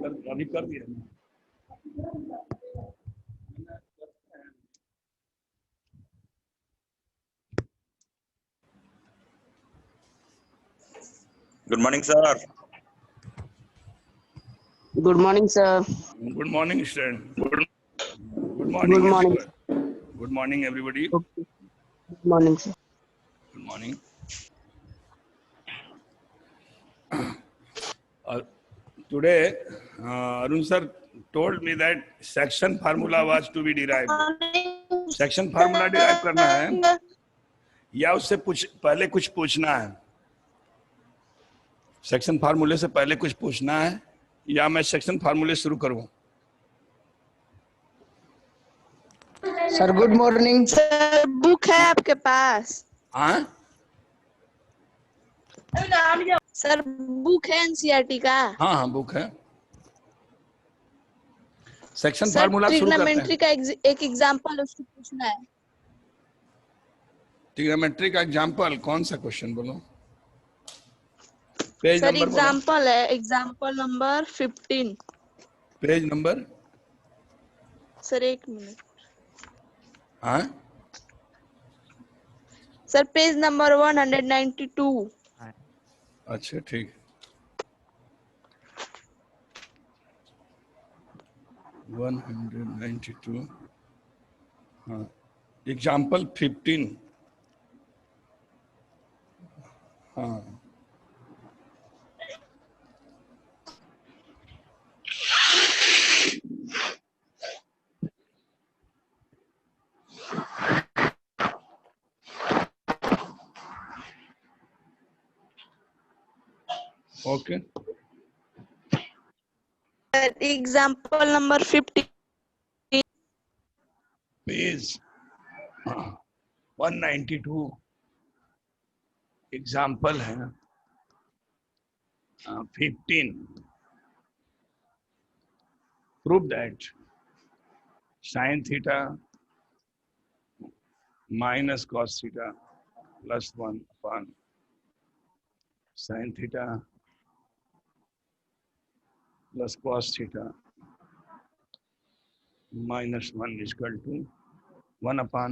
अभी कर दिया। Good morning, sir. Good morning, sir. Good morning, student. Good morning, Good morning. everyone. Good morning, everybody. Okay. Good morning, sir. Good morning. Today, Arun sir told me that section formula was to be derived. Section formula derive करना है या उससे पहले कुछ पूछना है? Section फार्मूले से पहले कुछ पूछना है या मैं सेक्शन फार्मूले शुरू करूं? Sir good morning. Sir book है आपके पास? हाँ सर बुक है एनसीईआरटी का? हाँ हाँ बुक है। सेक्शन सर फार्मूला शुरू करते ट्रिग्नोमेट्री हैं। का एक एग्जांपल उसको पूछना है। ट्रिग्नोमेट्री का एग्जांपल कौन सा क्वेश्चन बोलो? पेज सर नंबर बोलो। एग्जांपल है, example number 15। Page number? Sir एक मिनट। हाँ सर पेज नंबर 192। अच्छा ठीक। 192। हाँ एग्जाम्पल 15। हाँ okay. Sir example number 15 page 192 example है 15। Prove that sin theta minus cos theta plus 1 upon sin theta plus cos theta minus 1 is equal to 1 upon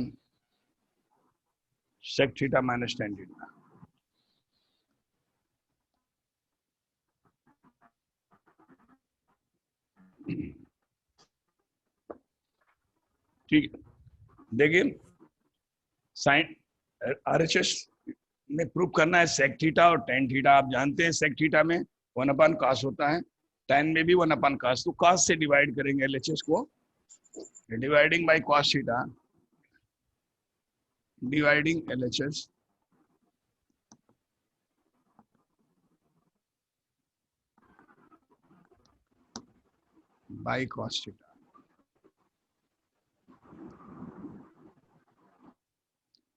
sec theta minus tan theta. ठीक है, देखिए sign RHS में prove करना है sec theta और tan theta. आप जानते हैं सेक थीटा में 1 अपन कॉस होता है, टेन में भी 1 अपन कॉस, तो कॉस से डिवाइड करेंगे एलएचएस को, dividing by cos theta, dividing LHS by cos theta.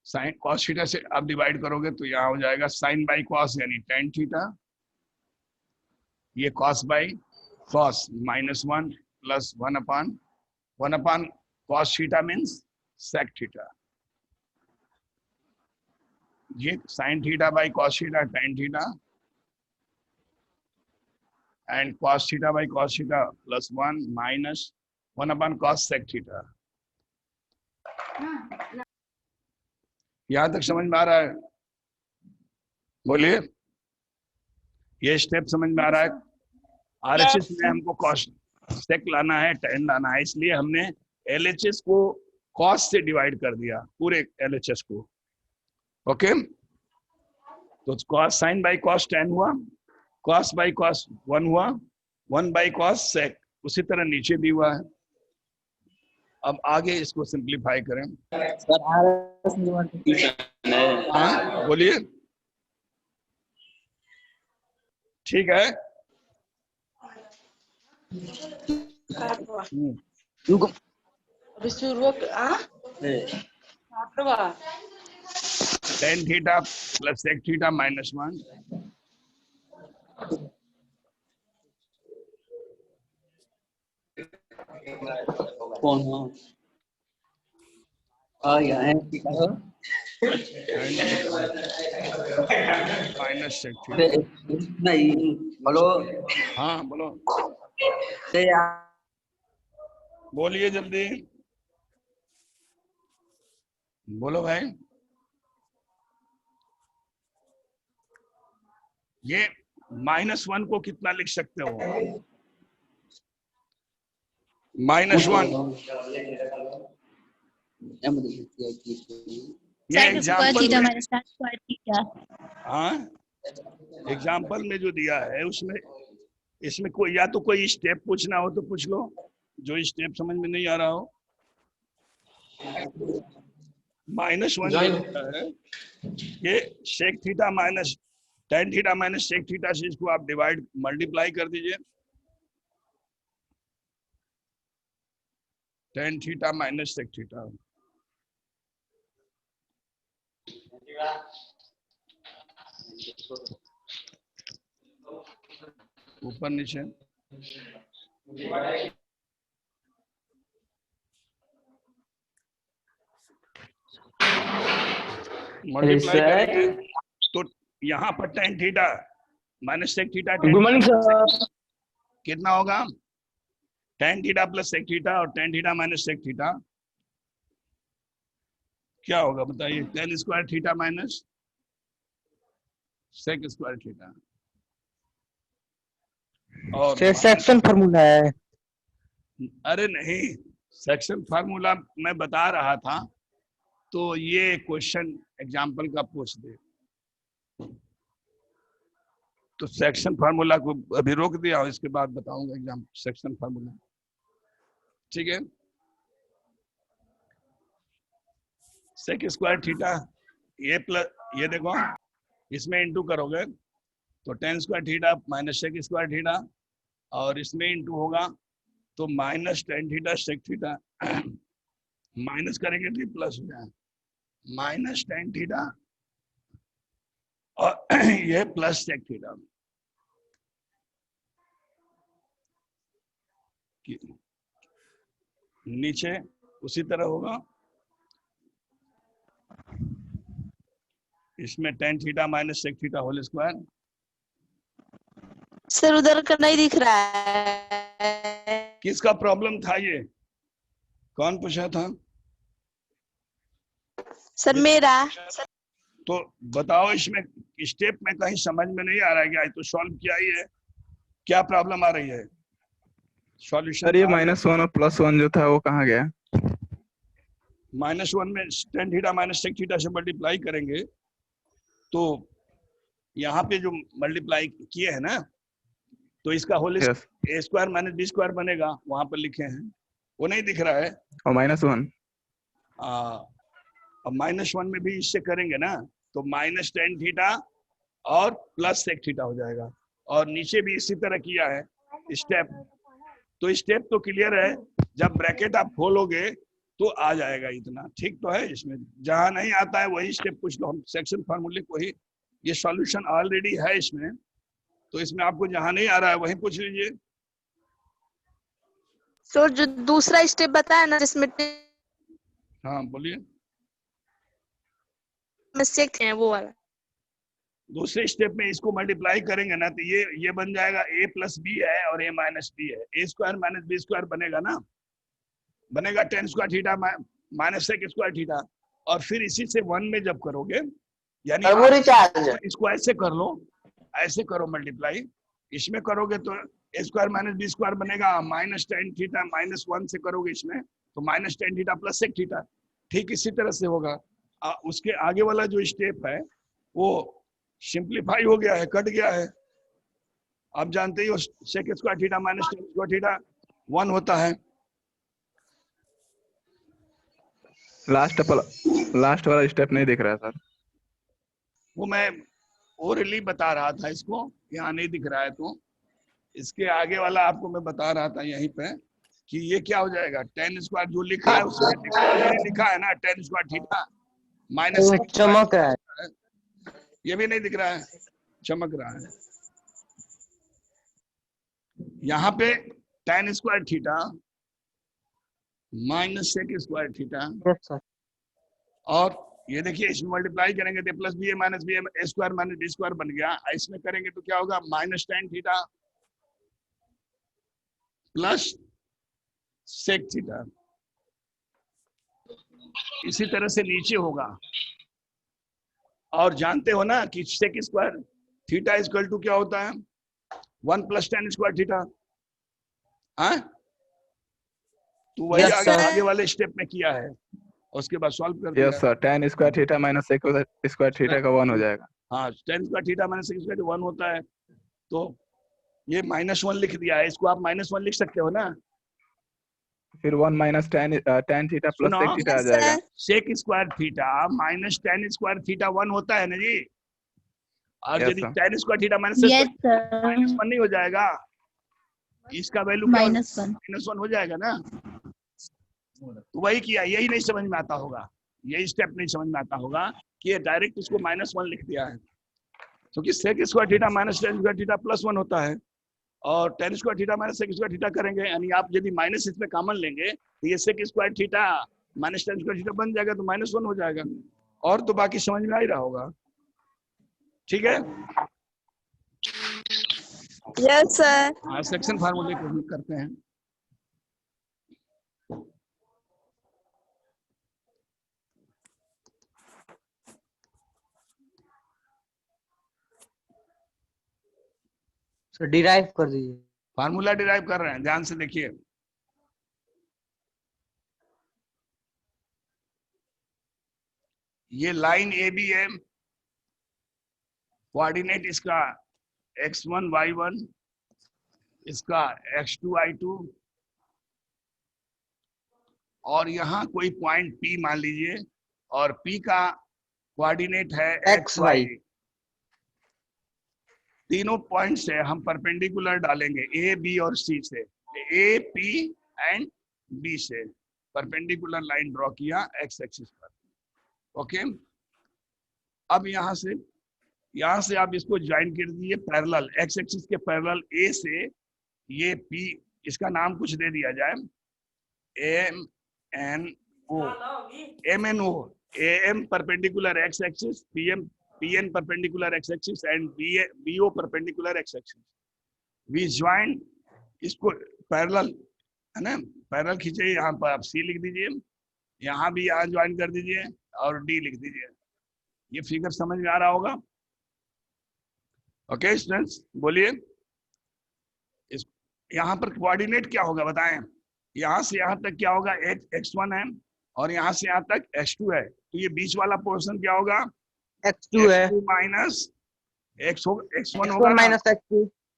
Sin cos theta से आप डिवाइड करोगे तो यहाँ हो जाएगा साइन बाई कॉस यानी टेन थीटा, ये cos by cos -1 plus 1 upon cos theta means sec theta, ये sin theta by cos theta tan theta and cos theta by cos theta plus 1 minus 1 upon cosec theta. यहां तक समझ में आ रहा है? बोलिए, ये स्टेप समझ में आ रहा है? आरएचएस में हमको कॉस सेक लाना है, टेन लाना है, इसलिए हमने एलएचएस को कॉस से डिवाइड कर दिया, पूरे एलएचएस को। ओके, तो cos sine by cos tan हुआ, कॉस बाई कॉस 1 हुआ, 1 बाई कॉस सेक, उसी तरह नीचे भी हुआ है। अब आगे इसको सिंप्लीफाई करें। हाँ बोलिए, ठीक है। Tan theta plus sec theta -1, कौन हो? Minus sec theta. नहीं, हेलो। हाँ बोलो। बोलिए जल्दी, बोलो भाई। ये -1 को कितना लिख सकते हो? -1 ये एग्जाम्पल में, हाँ एग्जाम्पल में जो दिया है उसमें, इसमें कोई या तो कोई स्टेप पूछना हो तो पूछ लो, जो स्टेप समझ में नहीं आ रहा हो। -1 है ये sec theta minus tan theta minus sec theta से इसको आप डिवाइड मल्टीप्लाई कर दीजिए। tan theta minus sec theta, ऊपर नीचे मल्टीप्लाई करेंगे तो यहाँ पर tan theta minus sec theta, good morning sir. कितना होगा? tan theta plus sec theta और tan theta minus sec theta क्या होगा बताइए? tan square theta minus sec square theta. और सेक्शन फार्मूला है। अरे नहीं, सेक्शन फार्मूला मैं बता रहा था, तो ये क्वेश्चन एग्जाम्पल का पूछ दे तो सेक्शन फार्मूला को अभी रोक दिया और इसके बाद बताऊंगा एग्जाम सेक्शन फार्मूला। ठीक है, सेक स्क्वायर थीटा ये प्लस ये देखो इसमें इंटू करोगे तो tan square theta minus sec square theta, और इसमें इंटू होगा तो minus tan theta sec theta, minus करेंगे तो प्लस हो जाए माइनस tan थीटा और ये प्लस सेक थीटा। नीचे उसी तरह होगा, इसमें tan theta minus sec theta whole square. Sir उधर का नहीं दिख रहा है। किसका प्रॉब्लम था ये? कौन पूछा था? सर मेरा। तो बताओ, इसमें स्टेप में कहीं समझ में नहीं आ रहा है क्या? तो सॉल्व किया ही है, क्या प्रॉब्लम आ रही है? सॉल्यूशन सर ये -1 और +1 जो था वो कहाँ गया? -1 में tan theta minus sec theta से मल्टीप्लाई करेंगे तो यहाँ पे जो मल्टीप्लाई किए हैं ना, तो इसका whole Yes. a square minus B square बनेगा, वहां पर लिखे हैं, वो नहीं दिख रहा है। और -1 अब -1 में भी इससे करेंगे ना तो माइनस tan थीटा और प्लस सेक थीटा हो जाएगा, और नीचे भी इसी तरह किया है स्टेप। तो स्टेप तो क्लियर है, जब ब्रैकेट आप खोलोगे तो आ जाएगा इतना। ठीक तो है, इसमें जहां नहीं आता है वही स्टेप पूछ लो, हम सेक्शन फार्मूले को ही, ये सॉल्यूशन ऑलरेडी है इसमें, तो इसमें आपको जहां नहीं आ रहा है वही पूछ लीजिए। सर जो दूसरा स्टेप बताया ना जिसमें हाँ बोलिए। सेक है वो वाला। दूसरे स्टेप में इसको मल्टीप्लाई करेंगे ना तो ये बन जाएगा a प्लस बी है और a माइनस बी है, a square minus B square बनेगा ना, बनेगा tan square theta minus sec square theta. और फिर इसी से 1 में जब करोगे, यानी इसको ऐसे कर लो, ऐसे करो मल्टीप्लाई, इसमें करोगे तो a square minus B square बनेगा, माइनस tan थीटा -1 से करोगे इसमें तो minus tan theta plus sec theta. ठीक इसी तरह से होगा। उसके आगे वाला जो स्टेप है वो सिंप्लीफाई हो गया है, कट गया है। आप जानते ही हो sec square theta minus tan square theta 1 होता है। लास्ट वाला स्टेप नहीं दिख रहा है सर। वो मैं ओरली बता रहा था, इसको यहाँ नहीं दिख रहा है, तो इसके आगे वाला आपको मैं बता रहा था यहीं पे कि ये क्या हो जाएगा, tan स्क्वायर जो लिखा है उसमें लिखा है ना tan स्क्वायर थीटा माइनस चमक रहा है, ये भी नहीं दिख रहा है, चमक रहा है। यहाँ पे tan square theta minus sec square theta, और ये देखिए इसमें मल्टीप्लाई करेंगे तो plus B A minus B A square minus B square बन गया। इसमें करेंगे तो क्या होगा, minus tan theta plus sec theta. इसी तरह से नीचे होगा। और जानते हो ना कि sec square theta equal to क्या होता है? 1 + tan स्क्वायर थीटा। हाँ, तो वही Yes, आगे sir. आगे वाले स्टेप में किया है, उसके बाद सॉल्व कर दिया। Yes sir, tan square theta minus sec square theta का 1 हो जाएगा। हाँ, tan square theta minus sec square 1 होता है। तो ये -1 लिख दिया है, इसको आप -1 लिख सकते हो ना। फिर 1 माइनस tan थीटा प्लस सुनो, सेक थीटा आ Yes, जाएगा। sir. Sec square theta minus tan square theta 1 होता है ना जी। और Yes, यदि sir. tan square theta minus Yes, sir. -1 नहीं हो जाएगा? इसका वैल्यू क्या -1. -1 हो जाएगा ना। तो वही किया, यही नहीं समझ में आता होगा, यही स्टेप नहीं समझ में आता होगा कि ये डायरेक्ट इसको -1 लिख दिया है। क्योंकि sec square theta minus tan square theta plus 1 होता है, और tan square theta minus sec square theta करेंगे, यानी आप यदि माइनस इसमें कॉमन लेंगे तो ये sec square theta minus tan square theta बन जाएगा, तो -1 हो जाएगा। और तो बाकी समझ में आ ही रहा होगा, ठीक है। Yes, sir. हाँ, सेक्शन फार्मूले को हम करते हैं। सर डिराइव कर दीजिए। फार्मूला डिराइव कर रहे हैं, ध्यान से देखिए। ये लाइन ए बी है, कोऑर्डिनेट इसका x1 y1, इसका x2 y2, और यहाँ कोई पॉइंट P मान लीजिए, और P का कोऑर्डिनेट है X, Y. तीनों पॉइंट से हम परपेंडिकुलर डालेंगे, A, B और C से। A, P एंड B से परपेंडिकुलर लाइन ड्रॉ किया x एक्सिस पर। ओके, अब यहाँ से आप इसको ज्वाइन कर दीजिए पैरेलल, x एक्सिस के पैरेलल A से ये P, इसका नाम कुछ दे दिया जाए, MNO, AM perpendicular x axis, PN perpendicular x axis and BO perpendicular x axis. We join इसको पैरेलल, है ना, पैरेलल खींचे, यहाँ पर आप C लिख दीजिए, यहाँ भी यहाँ ज्वाइन कर दीजिए और D लिख दीजिए। ये फिगर समझ में आ रहा होगा? ओके स्टूडेंट्स, बोलिए। इस यहाँ पर कोऑर्डिनेट क्या होगा बताएं? यहाँ से यहाँ तक क्या होगा? x1 है, और यहाँ से यहाँ तक x2 है, तो ये बीच वाला पोर्शन क्या होगा? x2 है, x2 माइनस x1 x1 होगा ना? माइनस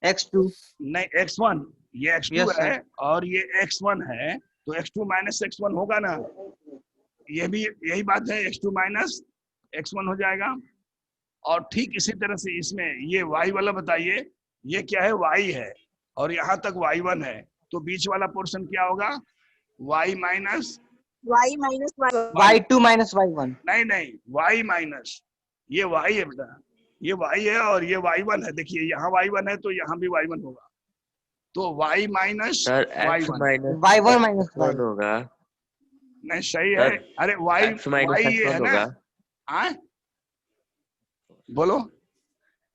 x2 नहीं, x1, ये x2 Yes, है sir. और ये x1 है, तो x2 माइनस x1 होगा ना? ये भी यही बात है, x2 माइनस x1 हो जाएगा। और ठीक इसी तरह से इसमें ये y वाला बताइए, ये क्या है? y है, और यहाँ तक y1 है, तो बीच वाला पोर्शन क्या होगा? y minus Y minus Y. y2 minus y1। नहीं, y माइनस, ये y है बेटा, ये y है और ये y1 है। देखिए यहाँ y1 है तो यहाँ भी y1 होगा, तो y minus sir x y1। Minus y1 minus y। 1 होगा। नहीं सही है, सर, अरे x माइनस y ये है x1 ना? होगा। हाँ बोलो,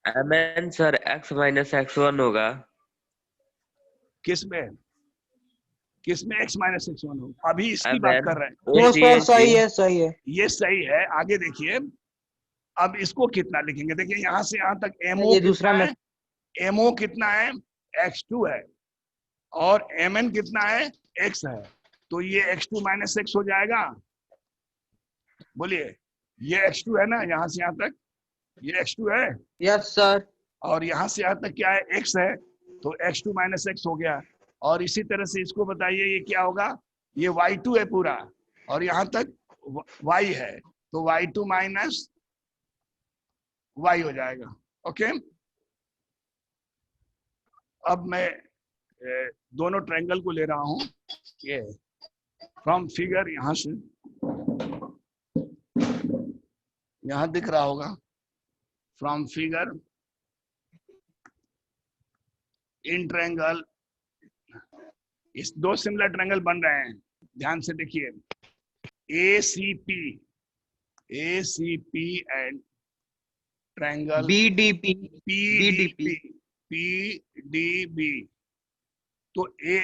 mn sir x minus x1 होगा। किसमें x माइनस x1 हो? अभी इसकी mn बात कर रहे हैं, नो सर, सही है, सही है। ये सही है। आगे देखिए, अब इसको कितना लिखेंगे? देखिए यहाँ से यहाँ तक MO ये दूसरा कितना है? MO कितना है? x2 है, और MN कितना है? x है, तो ये x2 माइनस x हो जाएगा। बोलिए, ये x2 है ना, यहाँ से यहाँ तक ये x2 है, यस सर। और यहाँ से यहाँ तक क्या है? x है, तो x2 माइनस x हो गया। और इसी तरह से इसको बताइए, ये क्या होगा? ये y2 है पूरा, और यहाँ तक y है, तो y2 माइनस y हो जाएगा। ओके, अब मैं दोनों ट्रायंगल को ले रहा हूं, ये फ्रॉम फिगर, यहां से यहां दिख रहा होगा, फ्रॉम फिगर इन ट्रायंगल, इस दो सिमिलर ट्रायंगल बन रहे हैं, ध्यान से देखिए, ACP and triangle BDP PDB तो ए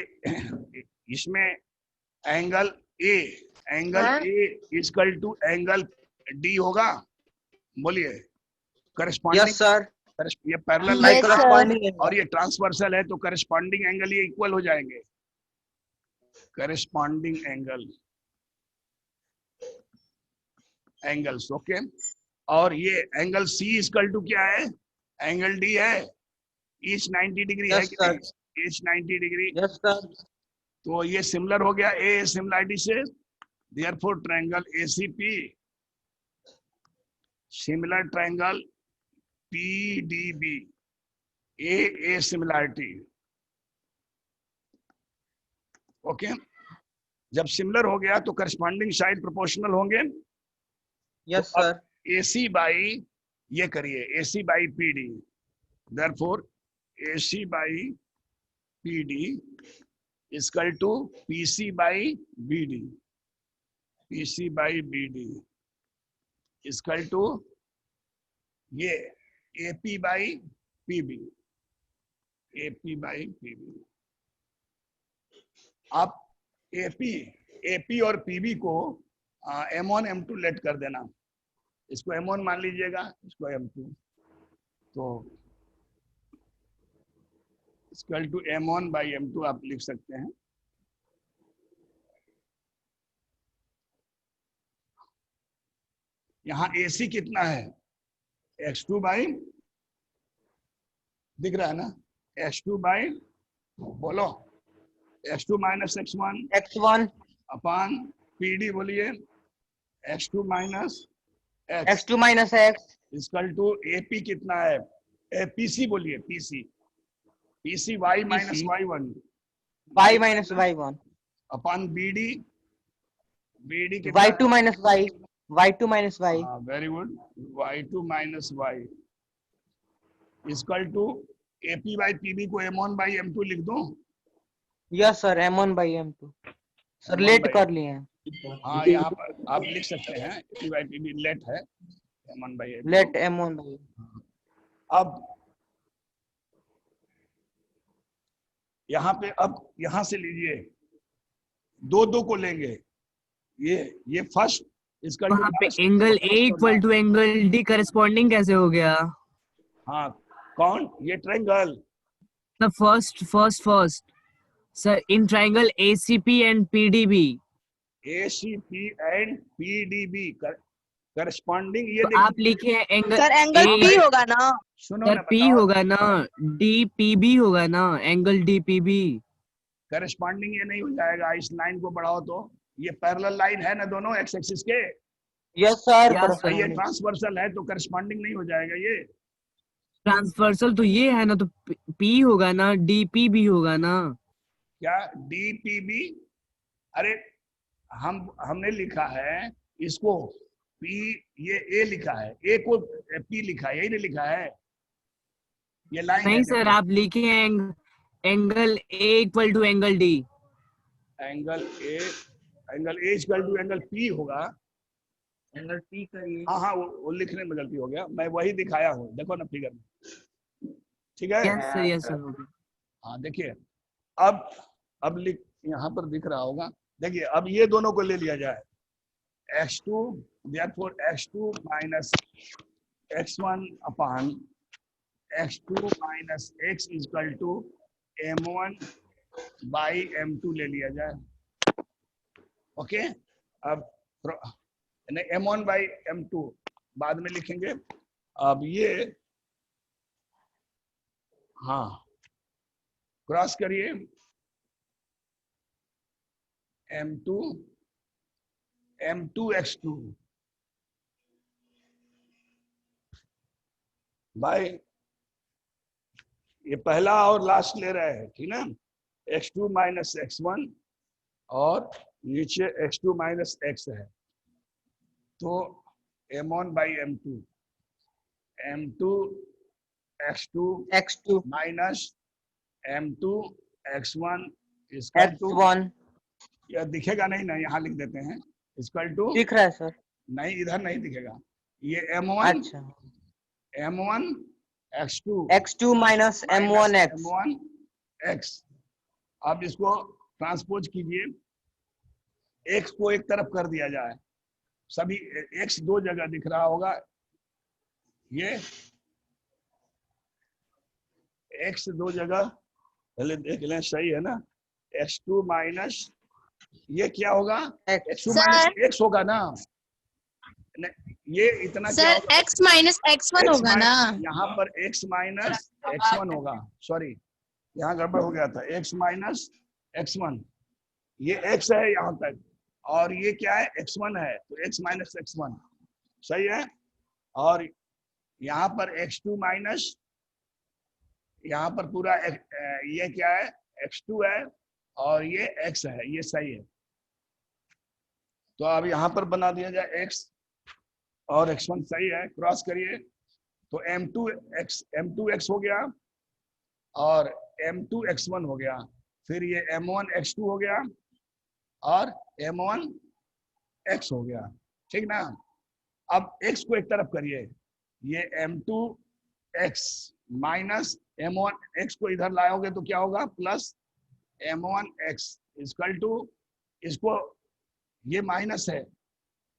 इसमें angle A equal to angle D होगा, बोलिए करस्पॉन्डिंग। Yes, sir. ये parallel Yes, line sir. Corresponding और ये ट्रांसवर्सल है, तो करस्पॉन्डिंग एंगल ये इक्वल हो जाएंगे, करस्पॉन्डिंग एंगल्स। ओके, और ये एंगल सी इक्वल टू क्या है, एंगल डी है, ईच 90 डिग्री है Yes, कि sir. नहीं, ईच 90 डिग्री। Yes, sir. तो ये सिमिलर हो गया ए सिमिलरिटी से, therefore triangle ACP similar triangle PDB, A similarity. Okay, जब सिमिलर हो गया तो करस्पॉन्डिंग साइड प्रोपोर्शनल होंगे। Yes, sir. AC बाई, ये करिए AC by PD, therefore AC by PD equal to PC by BD, PC by BD equal to ये AP by PB, AP by PB। आप AP और PB को M1 M2 late कर देना, इसको M1 मान लीजिएगा, इसको M2, तो equal to M1 by M2 आप लिख सकते हैं। यहाँ AC कितना है, x2 बाई, दिख रहा है ना, x2 बाई, बोलो x2 माइनस x1 X1, अपान PD, बोलिए x2 minus x X2 minus X. Equal to AP कितना है, PC बोलिए, PC y minus y1 Y minus Y1. Upon BD कितना, Y2 minus Y. Y2 minus Y. Very good, y2 minus y equal to AP by PB को M1 by M2 लिख दो। Yes, sir. M1 by M2. Sir, M1 let by- कर लिए हैं. हाँ, यहाँ पर आप लिख सकते हैं AP बाई PB लेट है, M1 by M2। Late M1 by. अब यहाँ पे, अब यहाँ से लीजिए, दो को लेंगे, ये फर्स्ट इसका वहाँ पे angle A equal to angle D corresponding कैसे हो गया? हाँ, कौन, ये triangle, The first. Sir, in triangle ACP and PDB. ACP and PDB corresponding, ये तो आप लिखे हैं angle sir angle A- P होगा ना, सुनो सर ना, P होगा ना, DPB होगा ना, एंगल DPB। करस्पॉन्डिंग ये नहीं हो जाएगा, इस लाइन को बढ़ाओ तो ये पैरेलल लाइन है ना दोनों एक्स एक्सिस के, Yes, sir. Yes, और ये corresponding. ट्रांसवर्सल है तो करस्पॉन्डिंग नहीं हो जाएगा ये। ट्रांसवर्सल तो ये है ना, तो P होगा ना, DPB होगा ना। क्या DPB, अरे हमने लिखा है इसको P, ये A लिखा है, A को P लिखा है, यही नहीं लिखा है, ये लाइन नहीं सर, आप लिखे हैं angle A equal to angle D। Angle A equal to angle P होगा। एंगल P करिए. हाँ, वो लिखने में गलती हो गया, मैं वही दिखाया हूँ, देखो ना फिगर में, ठीक है। Yes sir. हाँ देखिए, अब लिख, यहाँ पर दिख रहा होगा, देखिए अब ये दोनों को ले लिया जाए, x2 therefore x2 minus x1 upon x2 minus x equal to m1 by m2 ले लिया जाए। ओके, अब m1 बाई m2 बाद में लिखेंगे। अब ये, हाँ, क्रॉस करिए, m2 x2 बाय, ये पहला और लास्ट ले रहे हैं, ठीक ना, x2 माइनस x1 और नीचे x2 माइनस x है, तो m1 by m2 x2 minus m2 x1 equal to, X1. यह दिखेगा नहीं ना, यहाँ लिख देते हैं, इक्वल टू, दिख रहा है सर. नहीं इधर नहीं दिखेगा, ये m1 अच्छा. m1 x2 X2 minus M1 X. m1 x अब इसको ट्रांसपोज कीजिए, x को एक तरफ कर दिया जाए, सभी x दो जगह दिख रहा होगा, ये x दो जगह पहले देख लें, सही है ना, x2 माइनस ये क्या होगा, x2 माइनस x होगा ना, ये इतना क्या सर होगा, x माइनस x1 होगा ना। यहाँ पर x माइनस x1 होगा, सॉरी यहाँ गड़बड़ हो गया था, x माइनस x1, ये x है यहाँ तक, और ये क्या है, x1 है, तो x माइनस x1 सही है, और यहाँ पर x2 माइनस, यहाँ पर पूरा ये क्या है, x2 है और ये x है, ये सही है। तो अब यहाँ पर बना दिया जाए x और x1 सही है, क्रॉस करिए, तो m2x हो गया और m2x1 हो गया, फिर ये m1x2 हो गया और m1x हो गया, ठीक ना। अब x को एक तरफ करिए, ये m2x माइनस m1x को इधर लाओगे तो क्या होगा, प्लस m1x इक्वल टू, इसको ये माइनस है,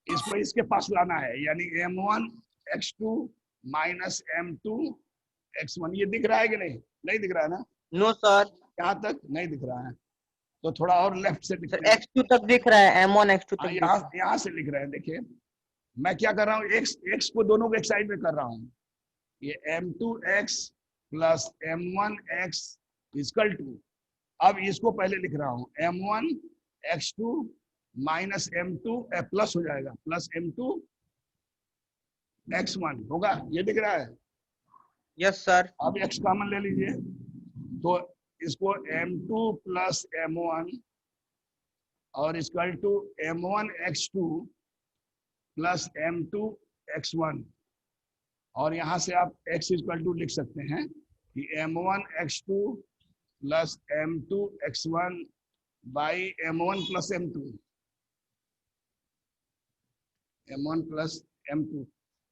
इसको इसके पास लाना है, यानी m1x2 माइनस m2x1, ये दिख रहा है कि नहीं, नहीं दिख रहा है ना, नो सर, यहाँ तक नहीं दिख रहा है, तो थोड़ा और लेफ्ट से दिख सर रहा है, x2 तक दिख रहा है, m1 x2 तक दिख रहा है। यहाँ से लिख रहे हैं, देखिए मैं क्या कर रहा हूँ, x को दोनों को एक साइड में कर रहा हूँ, ये m2x plus m1x equal to, अब इसको पहले लिख रहा हूँ m1x2 माइनस m2 प्लस हो जाएगा, प्लस m2x1 होगा, ये दिख रहा है। यस सर, अब x कॉमन ले लीजिए, तो इसको m2 प्लस m1 और equal to m1x2 plus m2x1, और यहाँ से आप x इक्वल टू लिख सकते हैं कि m1x2 plus m2x1 by m1 plus m1 plus m2,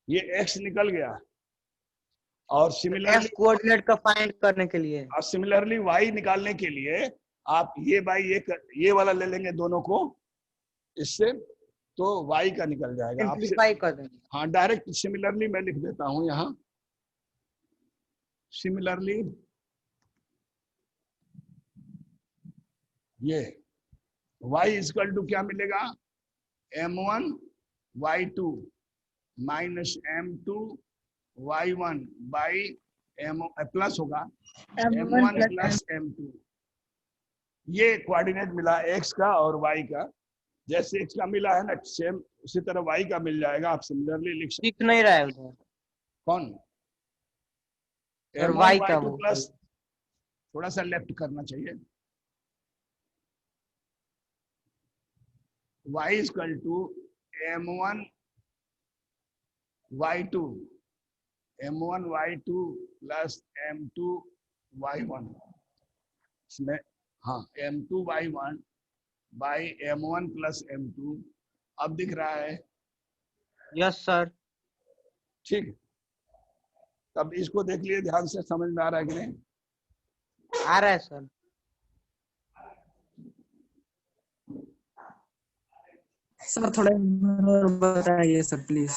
ये x निकल गया, और x सिमिलरली कोऑर्डिनेट का फाइंड करने के लिए, और सिमिलरली y निकालने के लिए आप ये बाई ये वाला ले लेंगे दोनों को, इससे तो y का निकल जाएगा, आप सिंप्लीफाई कर देंगे। हाँ डायरेक्ट सिमिलरली मैं लिख देता हूं यहाँ, सिमिलरली ये y इक्वल टू क्या मिलेगा, m1 y2 minus m2 y1 by plus होगा m1 प्लस m2, ये कोऑर्डिनेट मिला x का और y का, जैसे x का मिला है ना सेम उसी तरह y का मिल जाएगा, आप सिमिलरली लिख सकते। दिख नहीं रहा है उधर कौन, सर, m1 y का y2 वो प्लस, थोड़ा सा लेफ्ट करना चाहिए, y equal to m1 y2 plus m2 y1, इसमें हाँ m2 y1 by m1 plus m2, अब दिख रहा है, यस सर, ठीक। तब इसको देख लिए ध्यान से, समझ में आ रहा है कि नहीं, आ रहा है सर। सर थोड़ा और बताइए सर प्लीज।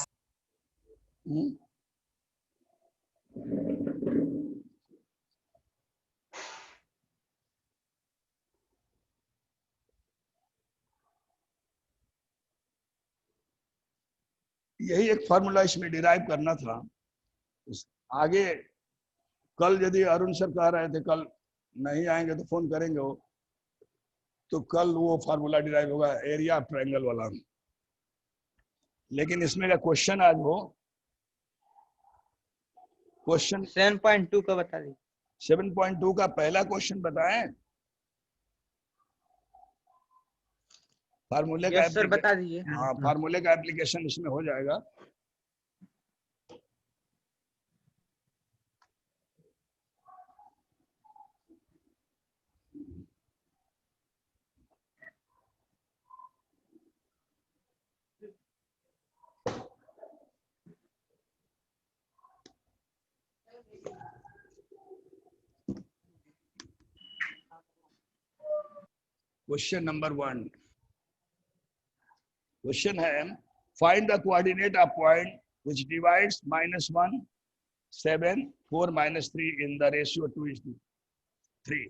हम्म? यही एक फॉर्मूला इसमें डिराइव करना था, आगे कल यदि अरुण सर कह रहे थे कल नहीं आएंगे तो फोन करेंगे वो, तो कल वो फार्मूला डिराइव होगा एरिया ऑफ ट्रायंगल वाला, लेकिन इसमें का क्वेश्चन आज वो क्वेश्चन 7.2 का बता दीजिए। 7.2 का पहला क्वेश्चन बताएं, फार्मूले का यस सर, बता दीजिए। हाँ फार्मूले का एप्लीकेशन इसमें हो जाएगा। क्वेश्चन नंबर 1 क्वेश्चन है find the coordinate of point which divides -1 7 4 -3 in the ratio 2:3।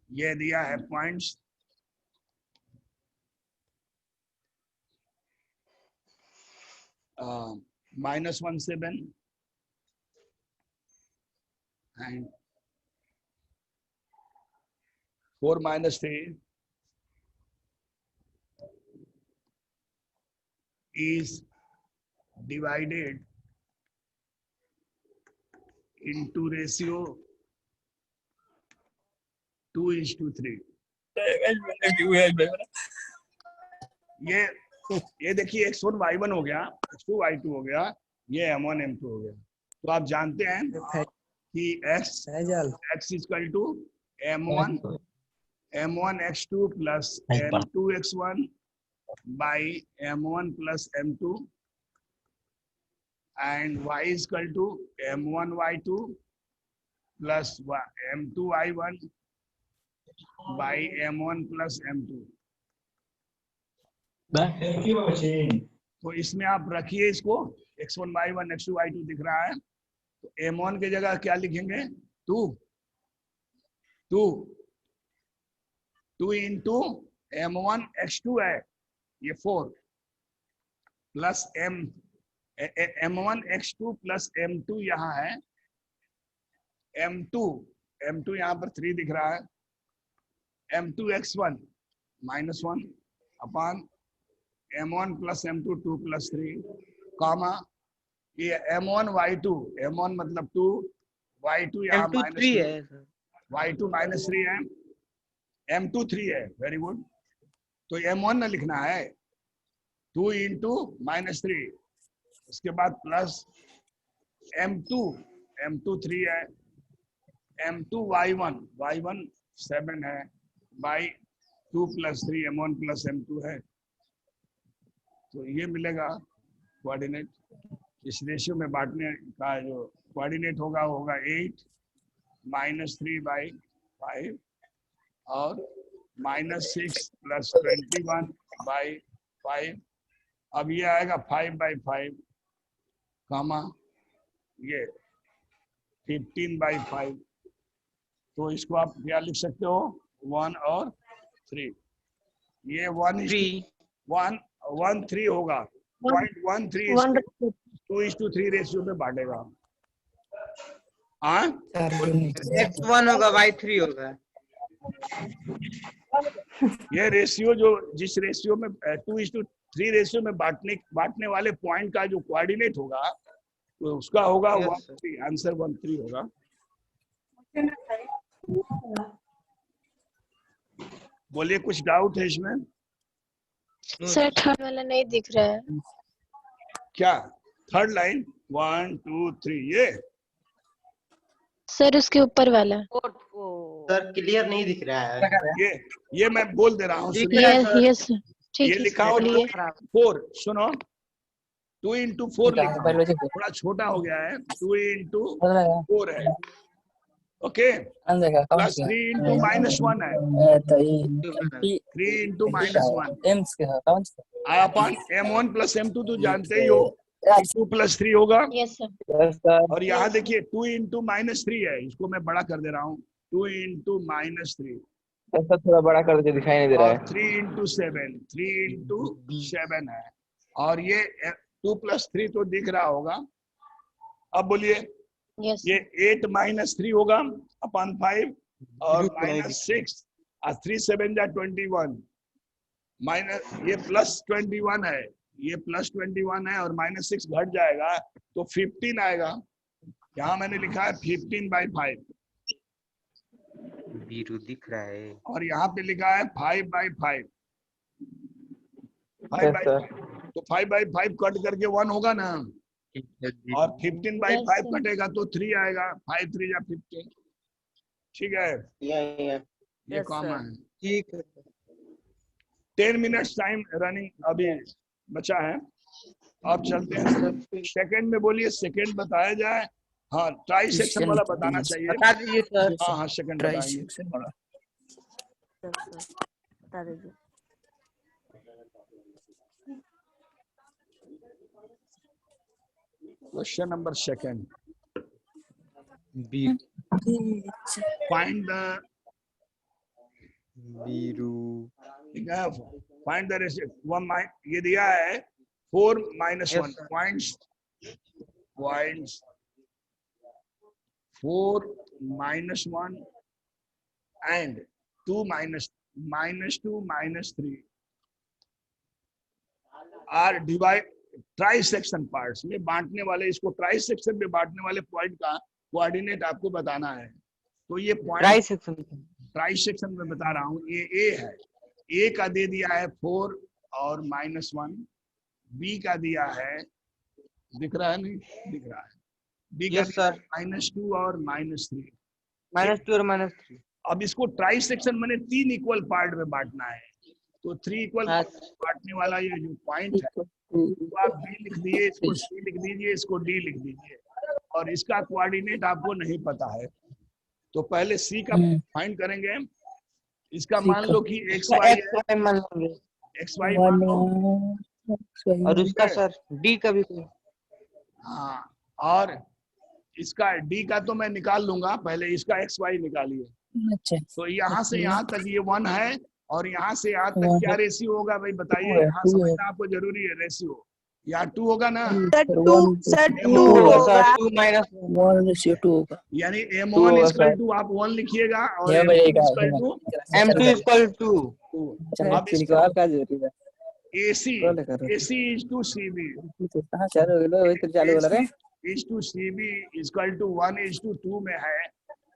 ये दिया है points -1 7 and 4 -3 is divided into ratio 2:3। ये देखिए x1 y1 हो गया, x2 y2 हो गया, ये m1 m2 हो गया। तो आप जानते हैं कि x equal to m1 x2 plus m2 x1 by m1 plus m2 and y is equal to m1 y2 plus m2 y1 by m1 plus m2। तो इसमें आप रखिए इसको, x1 y1 x2 y2 दिख रहा है, तो m1 की जगह क्या लिखेंगे 2 इंटू m1 x2 है ये 4 plus m1 x2 plus m2 यहाँ है m2 यहाँ पर 3 दिख रहा है, m2 x1 -1 अपान m1 प्लस m2 2 प्लस 3 कामा ये m1 y2 m1 मतलब 2 y2 यहाँ M2 3 है सर। y2 -3 है, m2 3 है। Very good. तो m1 न लिखना है 2 इंटू -3, उसके बाद प्लस m2 3 है, m2 y1 7 है by 2 plus 3 m1 plus m2 है। तो ये मिलेगा कोऑर्डिनेट। इस रेशियो में बांटने का जो कोऑर्डिनेट होगा वो होगा 8 -3/5 और -6 + 21/5। अब ये आएगा 5/5 कामा ये 15/5। तो इसको आप क्या लिख सकते हो 1 और 3। ये 1:3 होगा, 0.13 2:3 रेशियो में बांटेगा। हाँ x1 होगा y3 होगा। ये रेशियो जो जिस रेशियो में 2:3 रेशियो में बांटने वाले पॉइंट का जो कोऑर्डिनेट होगा तो उसका होगा 1:3। आंसर 1:3 होगा। बोलिए कुछ डाउट है इसमें? सर थर्ड वाला नहीं दिख रहा है। क्या थर्ड लाइन 1 2 3 ये सर उसके ऊपर वाला। सर क्लियर नहीं दिख रहा है। ये मैं बोल दे रहा हूँ। यस ठीक ये है लिखा हो 4 सुनो 2 इंटू 4 लिखा हो, थोड़ा छोटा हो गया है 2 इंटू 4 है ओके प्लस 3 इंटू -1 है 3 इंटू -1 अपन m1 प्लस m2 तो जानते ही हो 2 + 3 होगा। Yes sir. और यहाँ देखिए 2 इंटू -3 है, इसको मैं बड़ा कर दे रहा हूँ 2 इंटू -3 ऐसा थोड़ा बड़ा कर दे दिखाई नहीं दे रहा और है। 3 इंटू 7 है और ये 2 + 3 तो दिख रहा होगा। अब बोलिए यस ये 8 -3 होगा अपन 5 और -6 और 3 7 जा 21 माइनस ये +21 है, ये +21 है और -6 घट जाएगा तो 15 आएगा। यहाँ मैंने लिखा है 15/5 बीरू दिख रहा है और यहाँ पे लिखा है 5/5 तो 5/5 कट करके 1 होगा ना और 15/5 कटेगा तो 3 आएगा। 5 3 या 15 ठीक है। ये कॉमन है। ठीक है। 10 मिनट्स टाइम रनिंग अभी बचा है। अब चलते हैं सेकंड में। बोलिए सेकंड बताया जाए। हाँ ट्राई सेक्शन वाला बताना चाहिए। बता दीजिए सर। हाँ सेकंड बताइए। बता दीजिए। Question number second, B find the बीरू फाइंड द रेशियो ये दिया है 4 minus Yes, 1 sir. points 4 minus 1 and 2 minus 2 minus 3 are divide try section parts में बांटने वाले, इसको ट्राई सेक्शन में बांटने वाले पॉइंट का कोऑर्डिनेट आपको बताना है। तो ये try point section try section में बता रहा हूँ। ये ए है, ए का दे दिया है 4 और -1, बी का दिया है, दिख रहा है नहीं दिख रहा है, बी का Yes, sir. -2 और -3। -2 और -3। अब इसको ट्राई सेक्शन मैंने 3 इक्वल पार्ट में बांटना है, तो 3 इक्वल बांटने वाला ये जो पॉइंट है तो आप बी लिख दिए, इसको सी लिख दीजिए, इसको डी लिख दीजिए, और इसका कोऑर्डिनेट आपको नहीं पता है तो पहले सी का फाइंड करेंगे। इसका मान लो कि एक्स वाई है, मान लेंगे एक्स वाई मान लो, और उसका सर डी का भी कोई। हाँ, और इसका डी का तो मैं निकाल लूंगा, पहले इसका एक्स वाई निकालिए। अच्छा तो यहाँ से यहाँ तक ये 1 है और यहाँ से यहाँ तक क्या रेशियो होगा भाई बताइए, यहाँ समझना आपको जरूरी है। रेशियो यहाँ 2 होगा ना, सर 2 होगा 2 -1 1:2 होगा। यानी M1 इक्वल टू आप 1 लिखिएगा और M2 इक्वल टू M2 = 2। 2। अब इसको AC is to CB is to CB equal to 1:2 में है।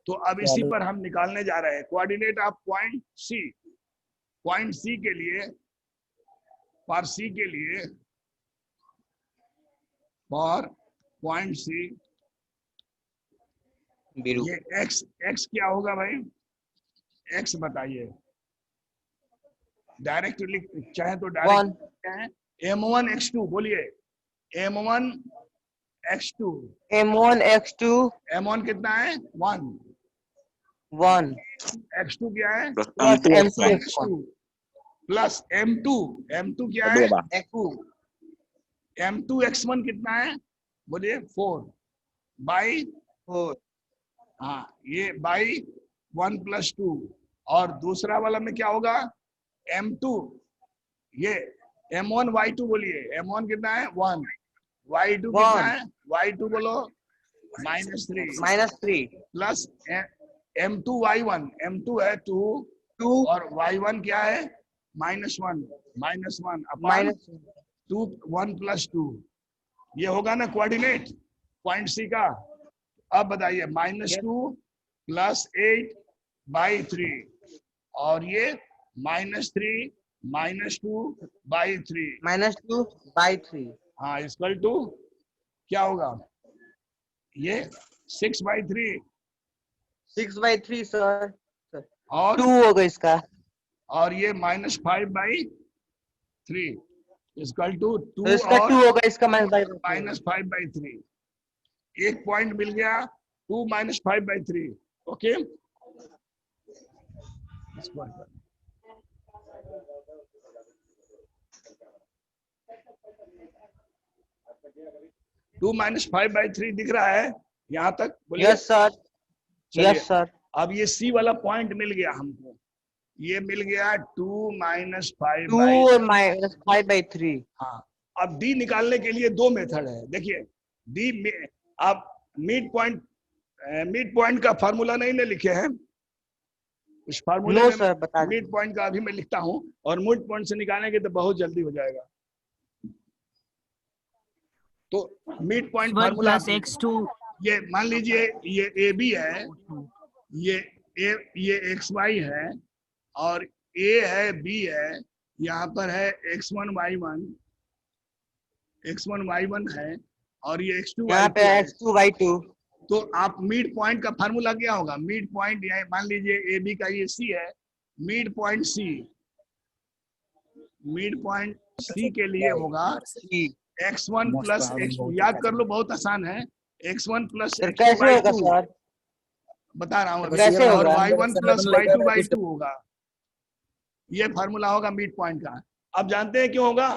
तो अब इसी पर हम निकालने जा रहे हैं कोऑर्डिनेट ऑफ पॉइंट सी के लिए, फॉर सी के लिए, फॉर पॉइंट सी ये x क्या होगा भाई, x बताइए, डायरेक्ट चाहे तो डायरेक्ट M1 x2 बोलिए, M1 x2 M1 कितना है 1 x2 क्या है x2 प्लस M2 क्या है M2 x1 कितना है बोलिए 4 बाई 4। हाँ ये बाई 1 + 2, और दूसरा वाला में क्या होगा M2, ये M1 y2 बोलिए, M1 कितना है 1, y2 कितना है, y2 बोलो -3 प्लस M2 y1, M2 है 2 और y1 क्या है -1 अपॉन 2 1 + 2, ये होगा ना कोऑर्डिनेट पॉइंट सी का। अब बताइए -2 + 8/3 और ये -3 -2/3 हाँ इक्वल टू क्या होगा, ये 6/3 6/3 सर, और 2 होगा इसका, और ये -5/3 इक्वल टू 2 इसका और 2 होगा, इसका -5/3। एक पॉइंट मिल गया 2 - 5/3। ओके 2 - 5/3 दिख रहा है यहाँ तक बोलिए। Yes sir, yes sir. अब ये सी वाला पॉइंट मिल गया हमको, ये मिल गया 2 - 5/3। 2 और -5/3। हाँ, अब डी निकालने के लिए 2 मेथड है। देखिए डी आप मिड पॉइंट का फार्मूला नहीं ना लिखे हैं, उस फार्मूले नो में सर बता मिड पॉइंट का अभी मैं लिखता हूँ, और मिड पॉइंट से निकालेंगे तो बहुत जल्दी हो जाएगा। तो मिड पॉइंट 1 फार्मूला + x2 ये मान लीजिए ये ए बी है, ये एक्स वाई है, और ए है बी है, यहाँ पर है x1 y1 है, और ये x2 यहाँ पे y2 है। x2 y2। तो आप मिड पॉइंट का फार्मूला क्या होगा, मिड पॉइंट ये मान लीजिए ए बी का ये सी है, मिड पॉइंट सी के लिए होगा x1 + x2, याद कर लो बहुत आसान है, x1 + सर कैसे होगा x2 सर, बता रहा हूँ, कैसे और होगा? y1 + y2 होगा, ये फार्मूला होगा मीड पॉइंट का। अब जानते हैं क्यों होगा,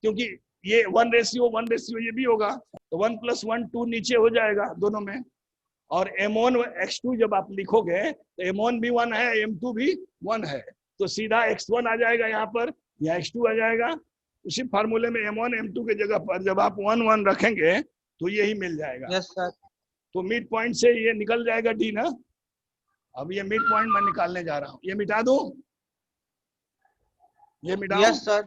क्योंकि ये 1:1 ये भी होगा, तो 1 + 1 2 नीचे हो जाएगा दोनों में। और M1 X2 जब आप लिखोगे तो M1 भी 1 है, M2 भी 1 है, तो सीधा X1 आ जाएगा यहाँ पर, या X2 आ जाएगा। उसी फार्मूले में M1 M2 के जगह पर जब आप 1 1 रखेंगे तो यही मिल जाएगा। Yes sir. तो मिड पॉइंट से ये निकल जाएगा D ना। अब ये मिड पॉइंट मैं निकालने जा रहा हूँ, ये मिटा दूं, ये मिटाऊं? Yes sir.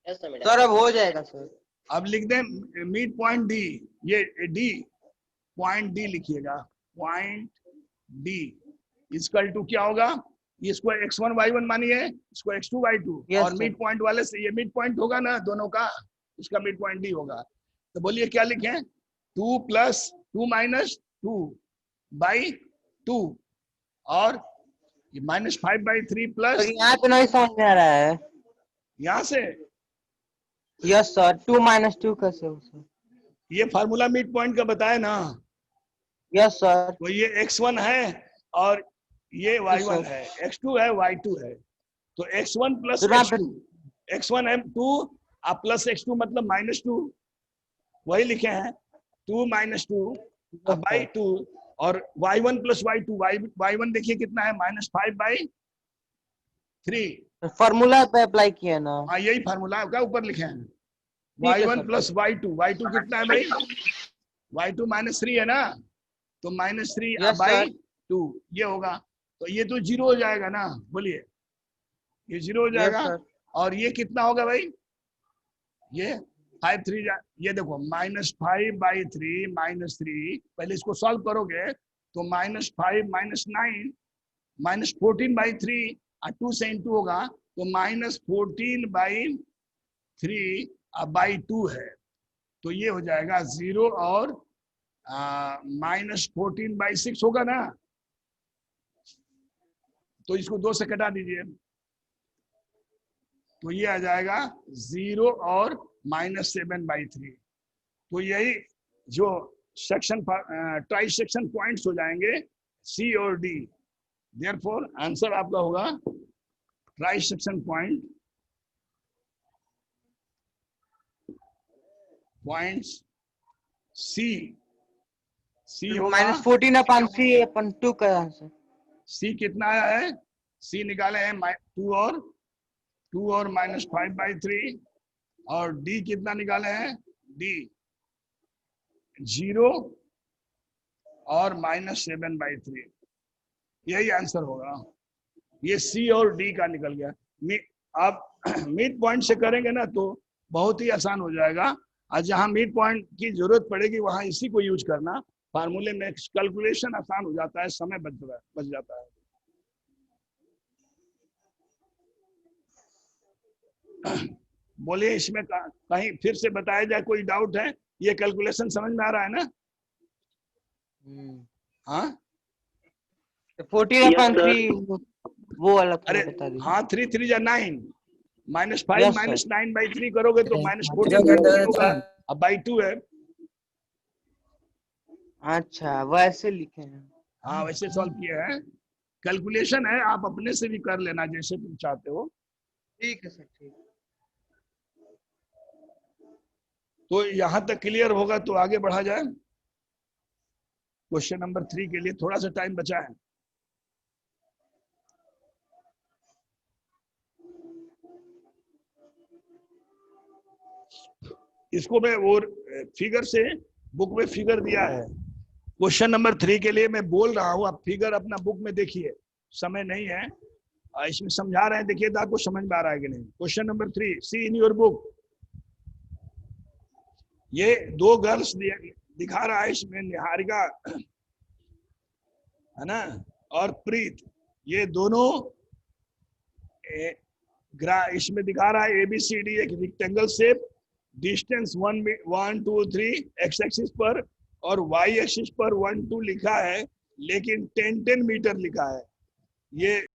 सर अब हो जाएगा सर। अब लिख दें मिड पॉइंट D, ये D पॉइंट D लिखिएगा, पॉइंट D इक्वल टू क्या होगा, इसको x1 y1 मानिए, इसको x2 y2, Yes, और sir. मिड पॉइंट वाले से ये मिड पॉइंट होगा ना दोनों का, इसका मिड पॉइंट D होगा। तो बोलिए क्या लिखें, 2 + 2 - 2 / 2 और ये -5/3 प्लस, सर यहाँ पे नहीं समझ में आ रहा है। यहाँ से यस सर, 2 - 2 कैसे हो सर? ये फार्मूला मिड पॉइंट का बताया ना, यस सर। तो ये x1 है और ये y1 है, x2 है y2 है, तो x1 + तो यहाँ पे- x2, x1 है 2 अब प्लस x2 मतलब -2, वही लिखे हैं 2 - 2 / 2, और y1 + y2, y1 देखिए कितना है -5/3। फार्मूला पे अप्लाई किया ना। हाँ यही फार्मूला का ऊपर लिखे हैं, ठीक है, y1 सर। + y2 कितना है भाई, y2 -3 है ना, तो -3 Yes, sir. / 2 ये होगा, तो ये तो 0 हो जाएगा ना, बोलिए ये 0 हो जाएगा। सर। और ये कितना होगा भाई, ये 5 3 ये देखो -5/3 -3, पहले इसको सॉल्व करोगे तो -5 - 9 -14/3 और 2 से इंटू होगा तो -14/3 / 2 है, तो ये हो जाएगा 0 और -14/6 होगा ना, तो इसको 2 से कटा दीजिए, तो ये आ जाएगा 0 और -7/3। तो यही जो सेक्शन ट्राई सेक्शन पॉइंट्स हो जाएंगे C और D। देयरफॉर आंसर आपका होगा ट्राई सेक्शन पॉइंट्स C होगा। -14/3/2 का आंसर। C कितना आया है, C निकाले हैं 2 और -5/3, और D कितना निकाले हैं, D 0 और -7/3, यही आंसर होगा। ये C और D का निकल गया। आप मिड पॉइंट से करेंगे ना तो बहुत ही आसान हो जाएगा, और जहां मिड पॉइंट की जरूरत पड़ेगी वहां इसी को यूज करना, फार्मूले में कैलकुलेशन आसान हो जाता है, समय बच जाता है। बोलिए इसमें कहीं फिर से बताया जाए, कोई डाउट है, ये कैलकुलेशन समझ में आ रहा है ना? हाँ 14/3 वो वाला अरे बता दीजिए। हाँ 3 3 जा 9, -5 Yes, sir. -9/3 करोगे तो -14 होगा, अब /2 है। अच्छा वैसे लिखे हैं। हाँ वैसे सॉल्व किया है, कैलकुलेशन है, आप अपने से भी कर लेना जैसे तुम चाहते हो। ठीक है सर, ठीक। तो यहाँ तक क्लियर होगा तो आगे बढ़ा जाए। क्वेश्चन नंबर 3 के लिए थोड़ा सा टाइम बचा है। इसको मैं और फिगर से, बुक में फिगर दिया है क्वेश्चन नंबर 3 के लिए, मैं बोल रहा हूँ, आप फिगर अपना बुक में देखिए, समय नहीं है इसमें समझा रहे हैं, देखिए तो आपको समझ में आ रहा है कि नहीं। Question number 3, see in your book. ये 2 गर्ल्स दिखा रहा है इसमें, निहारिका है ना और प्रीत, ये दोनों इसमें दिखा रहा है ABCD एक rectangle shape, distance 1 2 3 x axis पर और y एक्सिस पर 1 2 लिखा है, लेकिन 10 10 मीटर लिखा है। ये